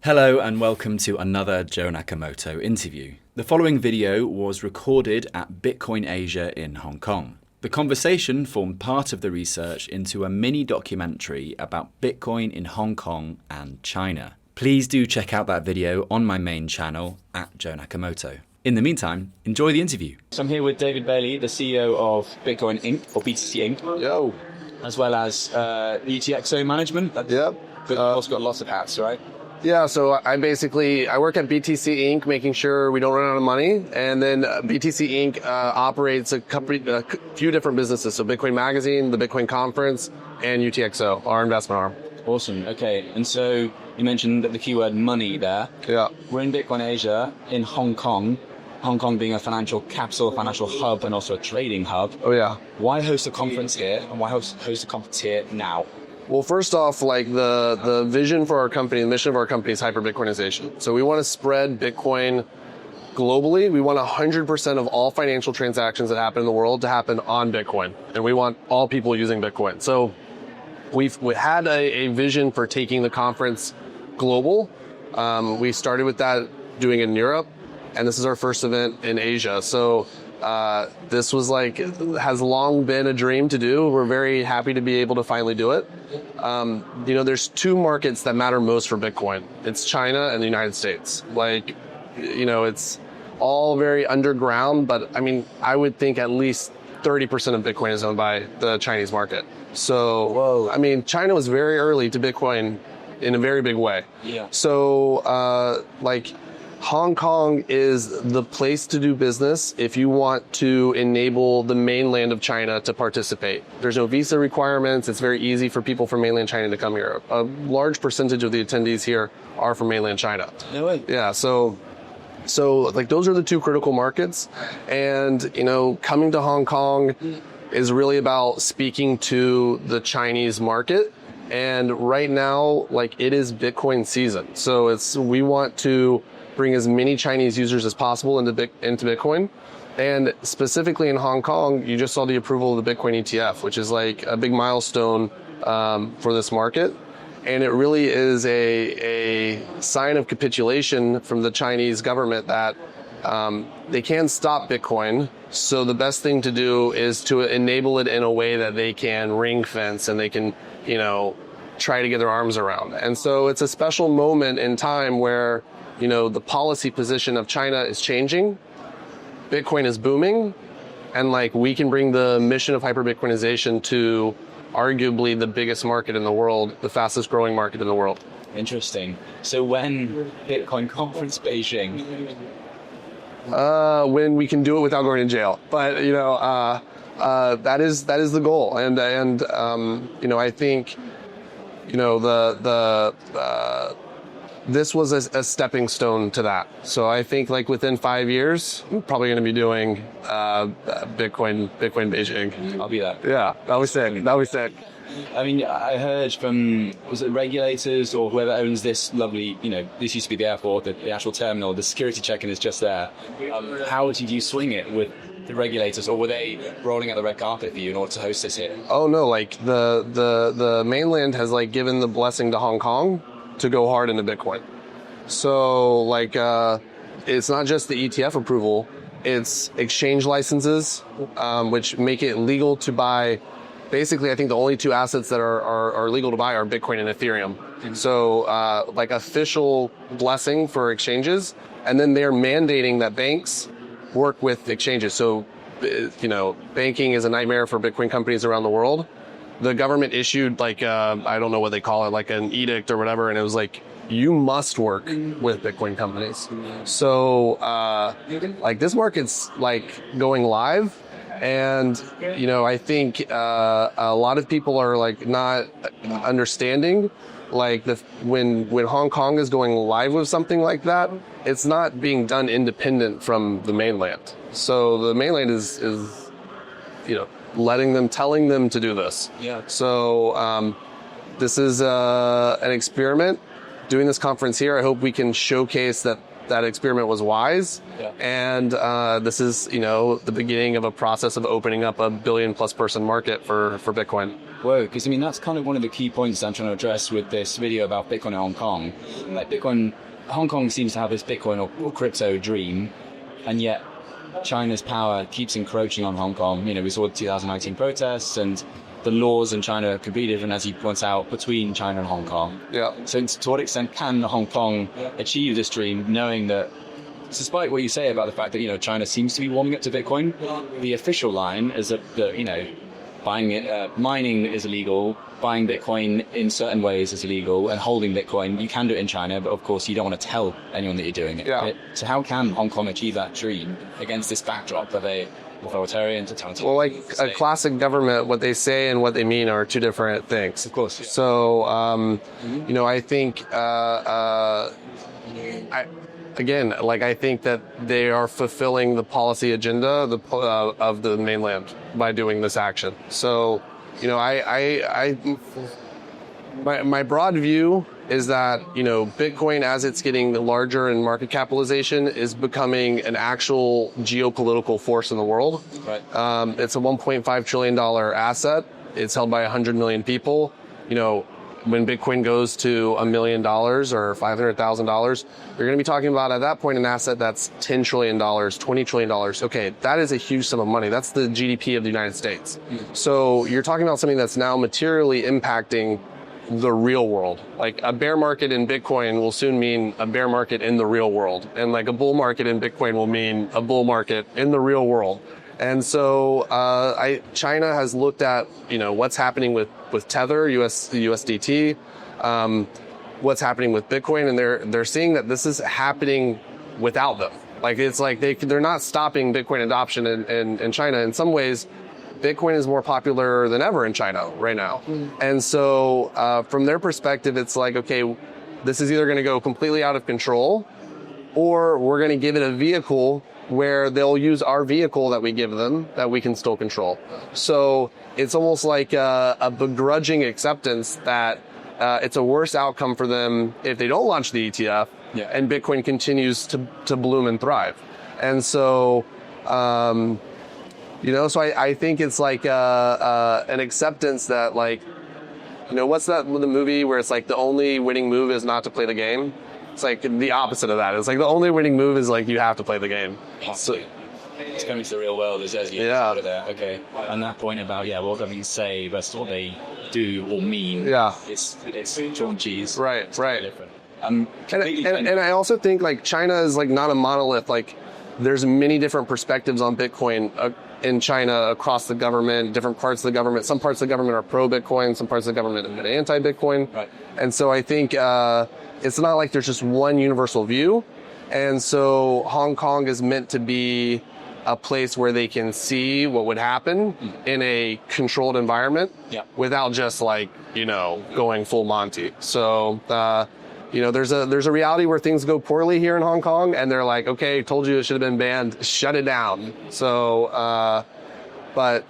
Hello and welcome to another Joe Nakamoto interview. The following video was recorded at Bitcoin Asia in Hong Kong. The conversation formed part of the research into a mini documentary about Bitcoin in Hong Kong and China. Please do check out that video on my main channel at Joe Nakamoto. In the meantime, enjoy the interview. So I'm here with David Bailey, the CEO of Bitcoin Inc. or BTC Inc. Yo. As well as ETFs management. Yep. But you've also got lots of hats, right? Yeah, so I work at BTC Inc., making sure we don't run out of money. And then BTC Inc. Operates a few different businesses. So Bitcoin Magazine, the Bitcoin Conference, and UTXO, our investment arm. Awesome. Okay. And so you mentioned the keyword money there. Yeah. We're in Bitcoin Asia in Hong Kong. Hong Kong being a financial capital, financial hub, and also a trading hub. Oh, yeah. Why host a conference here? And why host a conference here now? Well, first off, the vision for our company, the mission of our company is hyper-Bitcoinization. So we want to spread Bitcoin globally. We want 100% of all financial transactions that happen in the world to happen on Bitcoin. And we want all people using Bitcoin. So we had a vision for taking the conference global. We started with that, doing it in Europe. And this is our first event in Asia. So this was has long been a dream to do. We're very happy to be able to finally do it. There's two markets that matter most for Bitcoin. It's China and the United States. It's all very underground, but I would think at least 30% of Bitcoin is owned by the Chinese market. So, whoa. China was very early to Bitcoin in a very big way. Yeah. So, Hong Kong is the place to do business if you want to enable the mainland of China to participate. There's no visa requirements. It's very easy for people from mainland China to come here. A large percentage of the attendees here are from mainland China. No way. Yeah, so those are the two critical markets. And, coming to Hong Kong is really about speaking to the Chinese market. And right now, it is Bitcoin season. So we want to bring as many Chinese users as possible into Bitcoin. And specifically in Hong Kong, you just saw the approval of the Bitcoin ETF, which is a big milestone for this market. And it really is a sign of capitulation from the Chinese government that they can't stop Bitcoin. So the best thing to do is to enable it in a way that they can ring fence and they can, try to get their arms around. And so it's a special moment in time where the policy position of China is changing, Bitcoin is booming, and we can bring the mission of hyper-Bitcoinization to arguably the biggest market in the world, the fastest growing market in the world. Interesting. So when Bitcoin conference Beijing? When we can do it without going to jail. But, that is the goal. And I think, this was a stepping stone to that. So I think within 5 years, we're probably going to be doing Bitcoin Beijing. I'll be there. Yeah, that was sick. I heard from, was it regulators or whoever owns this lovely, this used to be the airport, the actual terminal, the security check-in is just there. How did you swing it with the regulators, or were they rolling out the red carpet for you in order to host this here? Oh no, the mainland has given the blessing to Hong Kong to go hard into Bitcoin. So it's not just the ETF approval, it's exchange licenses, which make it legal to buy. Basically, I think the only two assets that are legal to buy are Bitcoin and Ethereum. Mm-hmm. So official blessing for exchanges. And then they're mandating that banks work with exchanges. So, banking is a nightmare for Bitcoin companies around the world. The government issued I don't know what they call it, an edict or whatever, and it was you must work with Bitcoin companies. So this market's going live, and I think a lot of people are not understanding when Hong Kong is going live with something like that, it's not being done independent from the mainland. So the mainland is telling them to do this. Yeah. So this is an experiment. Doing this conference here, I hope we can showcase that that experiment was wise. Yeah. And this is, the beginning of a process of opening up a billion-plus person market for Bitcoin. Whoa, because I mean, that's kind of one of the key points I'm trying to address with this video about Bitcoin in Hong Kong. Like Hong Kong seems to have this Bitcoin or crypto dream, and yet China's power keeps encroaching on Hong Kong. We saw the 2019 protests, and the laws in China are completely different, as you point out, between China and Hong Kong. Yeah. So to what extent can Hong Kong achieve this dream, knowing that, despite what you say about the fact that, China seems to be warming up to Bitcoin, the official line is that, buying it, mining is illegal, buying Bitcoin in certain ways is illegal, and holding Bitcoin, you can do it in China, but of course you don't want to tell anyone that you're doing it. Yeah. So how can Hong Kong achieve that dream against this backdrop of a authoritarian, totalitarian? Well, like a classic government, what they say and what they mean are two different things. Of course. Yeah. So, I think, I think that they are fulfilling the policy agenda of the mainland by doing this action. So, my broad view is that, Bitcoin, as it's getting larger in market capitalization, is becoming an actual geopolitical force in the world. Right. It's a $1.5 trillion asset. It's held by 100 million people. When Bitcoin goes to $1 million or $500,000, you're going to be talking about, at that point, an asset that's $10 trillion, $20 trillion. Okay, that is a huge sum of money. That's the GDP of the United States. So you're talking about something that's now materially impacting the real world. Like a bear market in Bitcoin will soon mean a bear market in the real world. And like a bull market in Bitcoin will mean a bull market in the real world. And so China has looked at, what's happening with Tether, USDT, what's happening with Bitcoin, and they're seeing that this is happening without them. Like it's like they're not stopping Bitcoin adoption in China. In some ways, Bitcoin is more popular than ever in China right now. And so from their perspective, it's like, okay, this is either going to go completely out of control, or we're going to give it a vehicle where they'll use our vehicle that we give them that we can still control. So it's almost like a begrudging acceptance that it's a worse outcome for them if they don't launch the ETF, and Bitcoin continues to bloom and thrive. And so, so I think it's like an acceptance that, like, what's that, the movie where it's like the only winning move is not to play the game? It's like the opposite of that. It's like the only winning move is like you have to play the game. So, it's coming to the real world, as you put it there. Okay. And that point about, what governments say versus what they do or mean. Yeah. It's chalk and cheese. Right. Different. And I also think like China is like not a monolith. Like there's many different perspectives on Bitcoin in China across the government, different parts of the government. Some parts of the government are pro-Bitcoin, some parts of the government are anti-Bitcoin. Right. And so I think it's not like there's just one universal view. And so Hong Kong is meant to be a place where they can see what would happen in a controlled environment without just like, going full Monty. So, there's a reality where things go poorly here in Hong Kong, and they're like, okay, told you it should have been banned, shut it down. So, but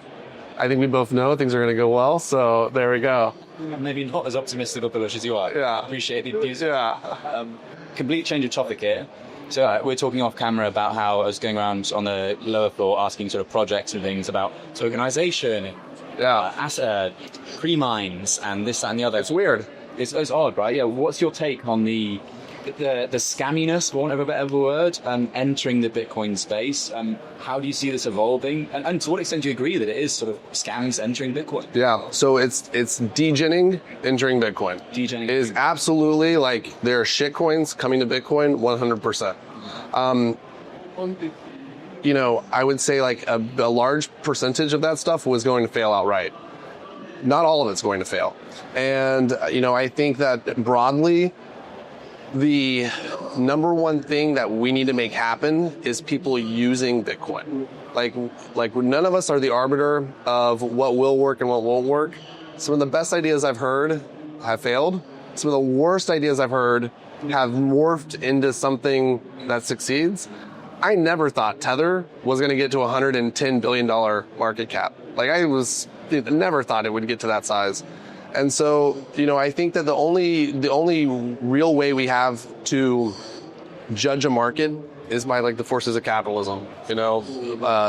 I think we both know things are going to go well. So there we go. Maybe not as optimistic or bullish as you are. Yeah. Appreciate the views. Yeah. Complete change of topic here. So we're talking off camera about how I was going around on the lower floor asking sort of projects and things about tokenization, pre-mines, and this, that, and the other. It's weird. It's odd, right? Yeah. What's your take on the scamminess, for want of a better word, entering the Bitcoin space? How do you see this evolving? And to what extent do you agree that it is sort of scams entering Bitcoin? Yeah, so it's degening entering Bitcoin. Degening. It is absolutely like there are shitcoins coming to Bitcoin 100%. I would say like a large percentage of that stuff was going to fail outright. Not all of it's going to fail. And, I think that broadly, the number one thing that we need to make happen is people using Bitcoin. Like none of us are the arbiter of what will work and what won't work. Some of the best ideas I've heard have failed. Some of the worst ideas I've heard have morphed into something that succeeds. I never thought Tether was going to get to $110 billion market cap. Like I never thought it would get to that size. And so, I think that the only real way we have to judge a market is by like the forces of capitalism.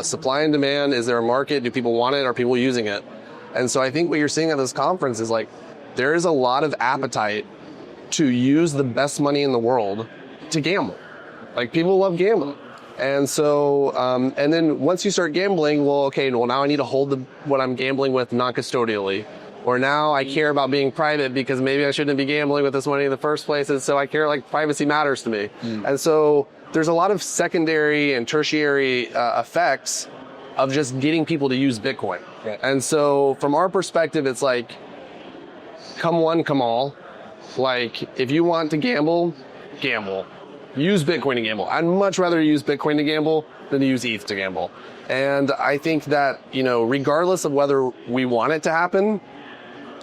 Supply and demand. Is there a market? Do people want it? Are people using it? And so I think what you're seeing at this conference is like there is a lot of appetite to use the best money in the world to gamble. Like people love gambling. And so, and then once you start gambling, well, now I need to hold what I'm gambling with non-custodially. Or now I care about being private because maybe I shouldn't be gambling with this money in the first place. And so I care, like privacy matters to me. And so there's a lot of secondary and tertiary effects of just getting people to use Bitcoin. Right. And so from our perspective, it's like, come one, come all. Like if you want to gamble, gamble. Use Bitcoin to gamble. I'd much rather use Bitcoin to gamble than to use ETH to gamble. And I think that, regardless of whether we want it to happen,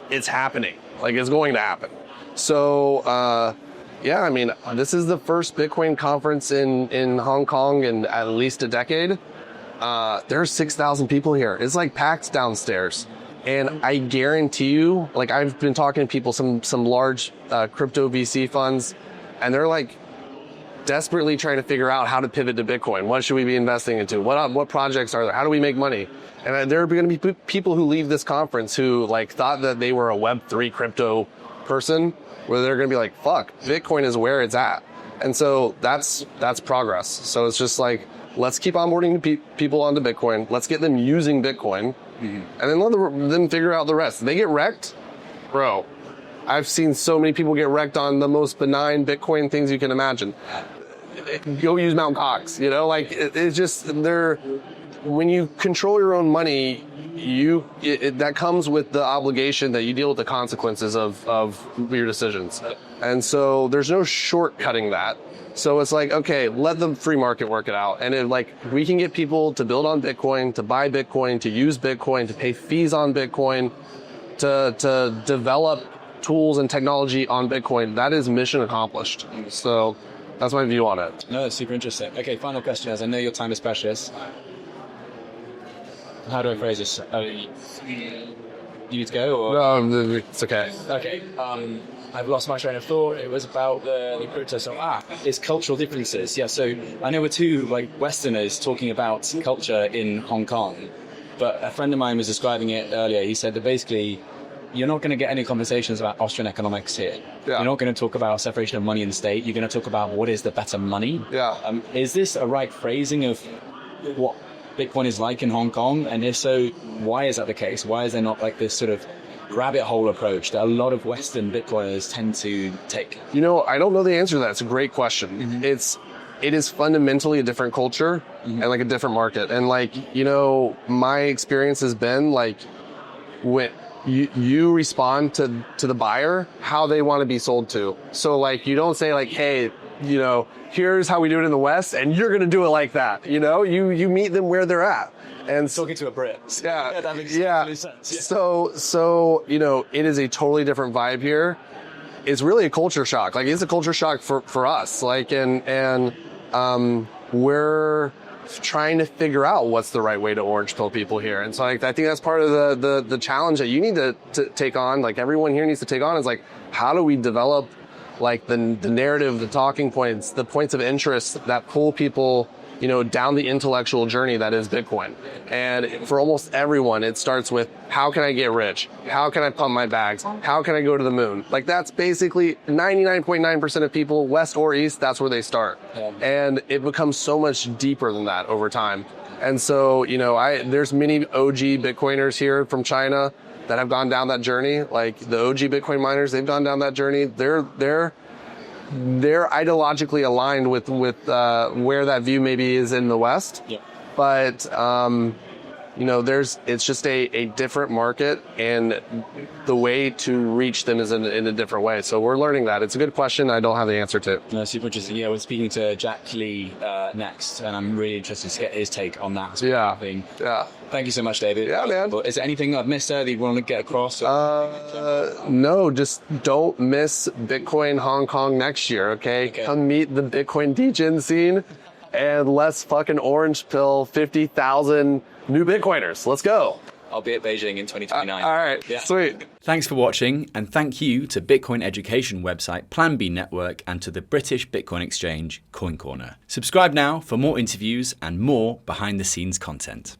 it's happening. Like it's going to happen. So, this is the first Bitcoin conference in Hong Kong in at least a decade. There are 6,000 people here. It's like packed downstairs. And I guarantee you, like I've been talking to people, some large crypto VC funds, and they're like, desperately trying to figure out how to pivot to Bitcoin. What should we be investing into? What projects are there? How do we make money? And there are going to be people who leave this conference who like thought that they were a Web3 crypto person, where they're going to be like, fuck, Bitcoin is where it's at. And so that's progress. So it's just like, let's keep onboarding people onto Bitcoin. Let's get them using Bitcoin, and then let them figure out the rest. If they get wrecked, bro, I've seen so many people get wrecked on the most benign Bitcoin things you can imagine. Go use Mt. Gox, it's just when you control your own money, that comes with the obligation that you deal with the consequences of your decisions. And so there's no shortcutting that. So it's like, okay, let the free market work it out. And we can get people to build on Bitcoin, to buy Bitcoin, to use Bitcoin, to pay fees on Bitcoin, to develop tools and technology on Bitcoin. That is mission accomplished. So that's my view on it. No, that's super interesting. Okay, final question, as I know your time is precious. How do I phrase this? You need to go? Or? No, it's okay. Okay. I've lost my train of thought. It was about the crypto. So, it's cultural differences. Yeah, so I know we're two Westerners talking about culture in Hong Kong, but a friend of mine was describing it earlier. He said that basically, you're not going to get any conversations about Austrian economics here. Yeah. You're not going to talk about separation of money and state. You're going to talk about what is the better money. Yeah. Is this a right phrasing of what Bitcoin is like in Hong Kong? And if so, why is that the case? Why is there not like this sort of rabbit hole approach that a lot of Western Bitcoiners tend to take? I don't know the answer to that. It's a great question. Mm-hmm. It is fundamentally a different culture and like a different market. And my experience has been like when you respond to the buyer how they want to be sold to. So you don't say like, hey, here's how we do it in the West, and you're going to do it like that. You meet them where they're at. And talking to a Brit. Yeah. That makes sense. Yeah. So, it is a totally different vibe here. It's really a culture shock. It's a culture shock for us. We're trying to figure out what's the right way to orange pill people here. And so I think that's part of the challenge that you need to take on. Everyone here needs to take on is how do we develop the narrative, the talking points, the points of interest that pull people, down the intellectual journey that is Bitcoin. And for almost everyone, it starts with, how can I get rich? How can I pump my bags? How can I go to the moon? That's basically 99.9% of people, West or East, that's where they start. Yeah. And it becomes so much deeper than that over time. And so, there's many OG Bitcoiners here from China that have gone down that journey. The OG Bitcoin miners, they've gone down that journey. They're ideologically aligned with where that view maybe is in the West. Yeah. But it's just a different market, and the way to reach them is in a different way. So we're learning that. It's a good question I don't have the answer to. No, super interesting. Yeah, we're speaking to Jack Lee next, and I'm really interested to get his take on that. Yeah. Thing. Yeah. Thank you so much, David. Yeah, man. Is there anything I've missed there that you want to get across? No, just don't miss Bitcoin Hong Kong next year, okay? Come meet the Bitcoin degen scene, and let's fucking orange pill 50,000 new Bitcoiners. Let's go. I'll be at Beijing in 2029. All right, Yeah. sweet. Thanks for watching, and thank you to Bitcoin education website Plan B Network and to the British Bitcoin exchange Coin Corner. Subscribe now for more interviews and more behind the scenes content.